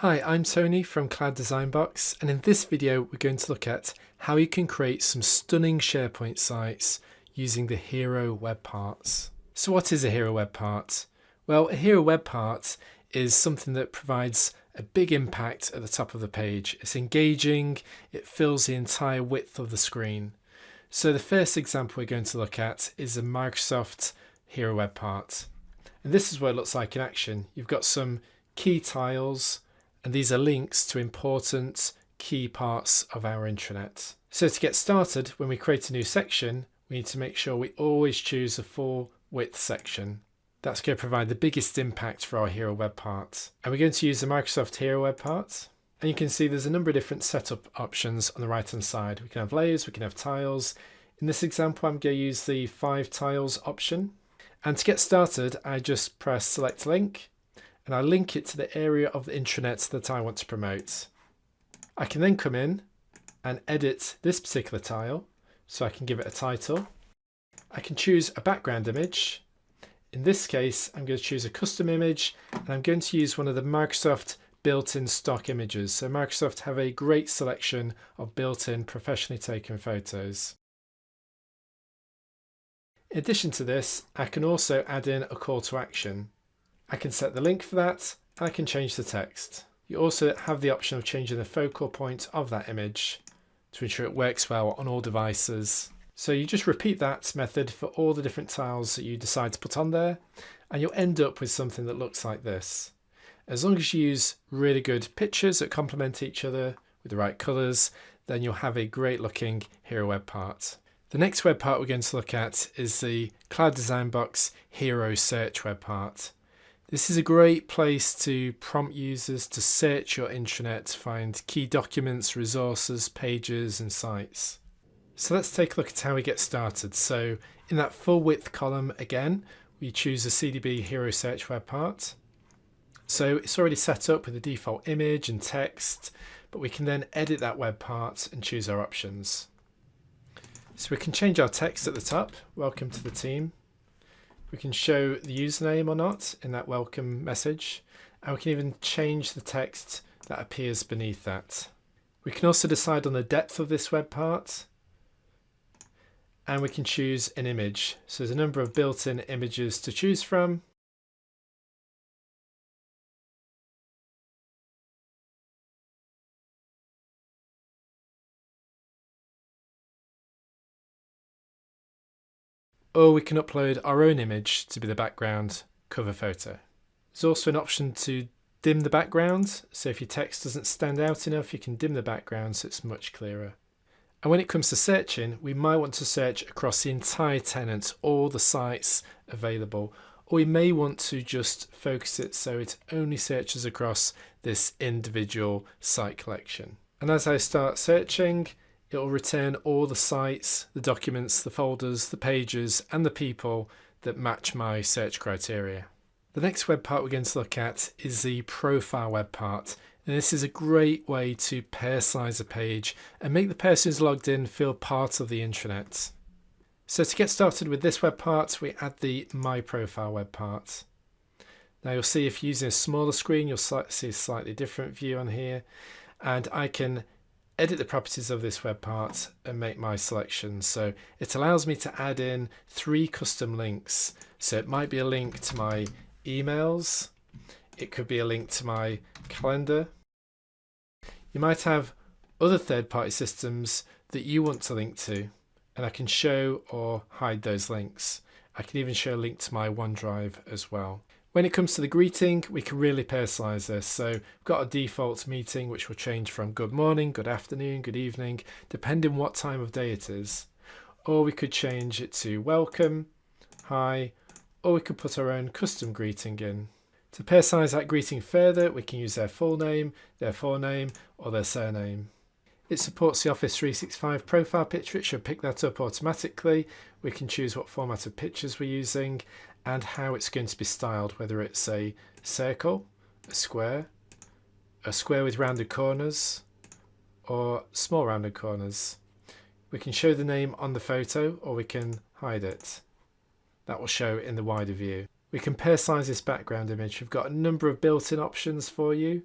Hi, I'm Tony from Cloud Design Box, and in this video we're going to look at how you can create some stunning SharePoint sites using the Hero Web Parts. So what is a Hero Web Part? Well, a Hero Web Part is something that provides a big impact at the top of the page. It's engaging, it fills the entire width of the screen. So the first example we're going to look at is a Microsoft Hero Web Part. And this is what it looks like in action. You've got some key tiles, and these are links to important key parts of our intranet. So to get started, when we create a new section, we need to make sure we always choose a full width section. That's going to provide the biggest impact for our Hero Web Part. And we're going to use the Microsoft Hero Web Part. And you can see there's a number of different setup options on the right hand side. We can have layers, we can have tiles. In this example, I'm going to use the 5 tiles option. And to get started, I just press select link, and I link it to the area of the intranet that I want to promote. I can then come in and edit this particular tile, so I can give it a title. I can choose a background image. In this case, I'm going to choose a custom image, and I'm going to use one of the Microsoft built-in stock images. So Microsoft have a great selection of built-in professionally taken photos. In addition to this, I can also add in a call to action. I can set the link for that, and I can change the text. You also have the option of changing the focal point of that image to ensure it works well on all devices. So you just repeat that method for all the different tiles that you decide to put on there, and you'll end up with something that looks like this. As long as you use really good pictures that complement each other with the right colours, then you'll have a great looking Hero Web Part. The next web part we're going to look at is the Cloud Design Box Hero Search Web Part. This is a great place to prompt users to search your intranet to find key documents, resources, pages and sites. So let's take a look at how we get started. So in that full width column again, we choose the CDB Hero Search Web Part. So it's already set up with the default image and text, but we can then edit that web part and choose our options. So we can change our text at the top, welcome to the team. We can show the username or not in that welcome message, and we can even change the text that appears beneath that. We can also decide on the depth of this web part, and we can choose an image. So there's a number of built-in images to choose from. Or we can upload our own image to be the background cover photo. There's also an option to dim the background, so if your text doesn't stand out enough, you can dim the background so it's much clearer. And when it comes to searching, we might want to search across the entire tenant, all the sites available, or we may want to just focus it so it only searches across this individual site collection. And as I start searching, it will return all the sites, the documents, the folders, the pages and the people that match my search criteria. The next web part we're going to look at is the profile web part. And this is a great way to personalize a page and make the person who's logged in feel part of the intranet. So to get started with this web part, we add the My Profile web part. Now you'll see if you're using a smaller screen, you'll see a slightly different view on here. And I can edit the properties of this web part and make my selections. So it allows me to add in 3 custom links. So it might be a link to my emails, it could be a link to my calendar. You might have other third-party systems that you want to link to, and I can show or hide those links. I can even show a link to my OneDrive as well. When it comes to the greeting, we can really personalize this. So we've got a default meeting which will change from good morning, good afternoon, good evening, depending what time of day it is. Or we could change it to welcome, hi, or we could put our own custom greeting in. To personalize that greeting further, we can use their full name, their forename, or their surname. It supports the Office 365 profile picture. It should pick that up automatically. We can choose what format of pictures we're using and how it's going to be styled, whether it's a circle, a square with rounded corners, or small rounded corners. We can show the name on the photo, or we can hide it. That will show in the wider view. We can personalize this background image. We've got a number of built-in options for you.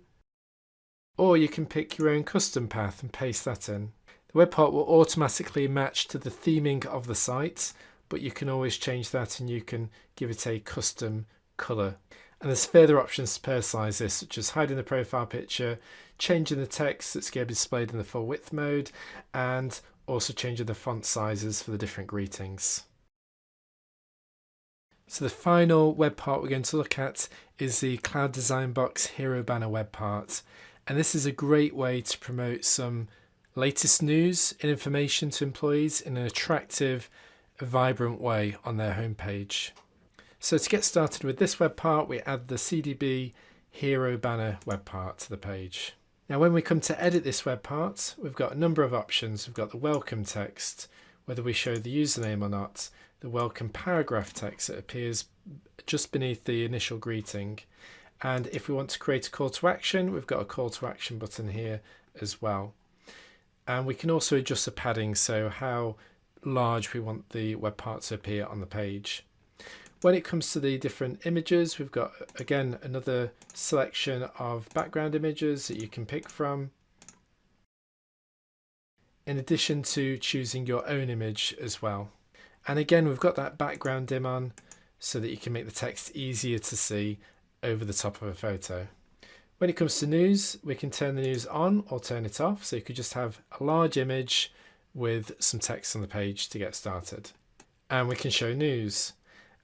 Or you can pick your own custom path and paste that in. The web part will automatically match to the theming of the site, but you can always change that and you can give it a custom color. And there's further options to personalize this, such as hiding the profile picture, changing the text that's going to be displayed in the full width mode, and also changing the font sizes for the different greetings. So the final web part we're going to look at is the Cloud Design Box Hero Banner web part. And this is a great way to promote some latest news and information to employees in an attractive, vibrant way on their homepage. So to get started with this web part, we add the CDB Hero Banner web part to the page. Now when we come to edit this web part, we've got a number of options. We've got the welcome text, whether we show the username or not, the welcome paragraph text that appears just beneath the initial greeting. And if we want to create a call to action, we've got a call to action button here as well. And we can also adjust the padding, so how large we want the web part to appear on the page. When it comes to the different images, we've got, again, another selection of background images that you can pick from, in addition to choosing your own image as well. And again, we've got that background dim on so that you can make the text easier to see over the top of a photo. When it comes to news, we can turn the news on or turn it off, so you could just have a large image with some text on the page to get started. And we can show news.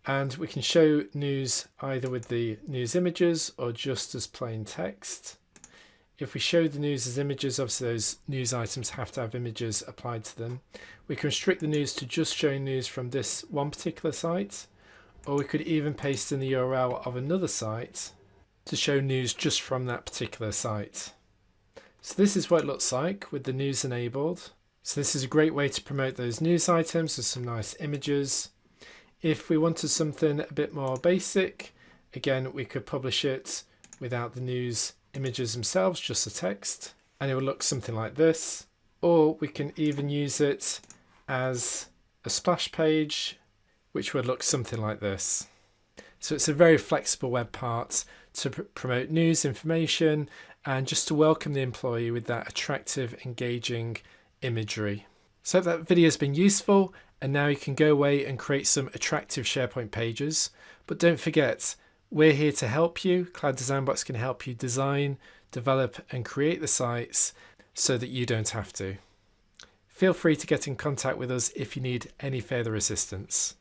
And we can show news either with the news images or just as plain text. If we show the news as images, obviously those news items have to have images applied to them. We can restrict the news to just showing news from this one particular site, or we could even paste in the URL of another site to show news just from that particular site. So this is what it looks like with the news enabled. So this is a great way to promote those news items with some nice images. If we wanted something a bit more basic, again, we could publish it without the news images themselves, just the text, and it will look something like this. Or we can even use it as a splash page, which would look something like this. So it's a very flexible web part to promote news, information, and just to welcome the employee with that attractive, engaging imagery. So I hope that video has been useful, and now you can go away and create some attractive SharePoint pages. But don't forget, we're here to help you. Cloud Design Box can help you design, develop, and create the sites so that you don't have to. Feel free to get in contact with us if you need any further assistance.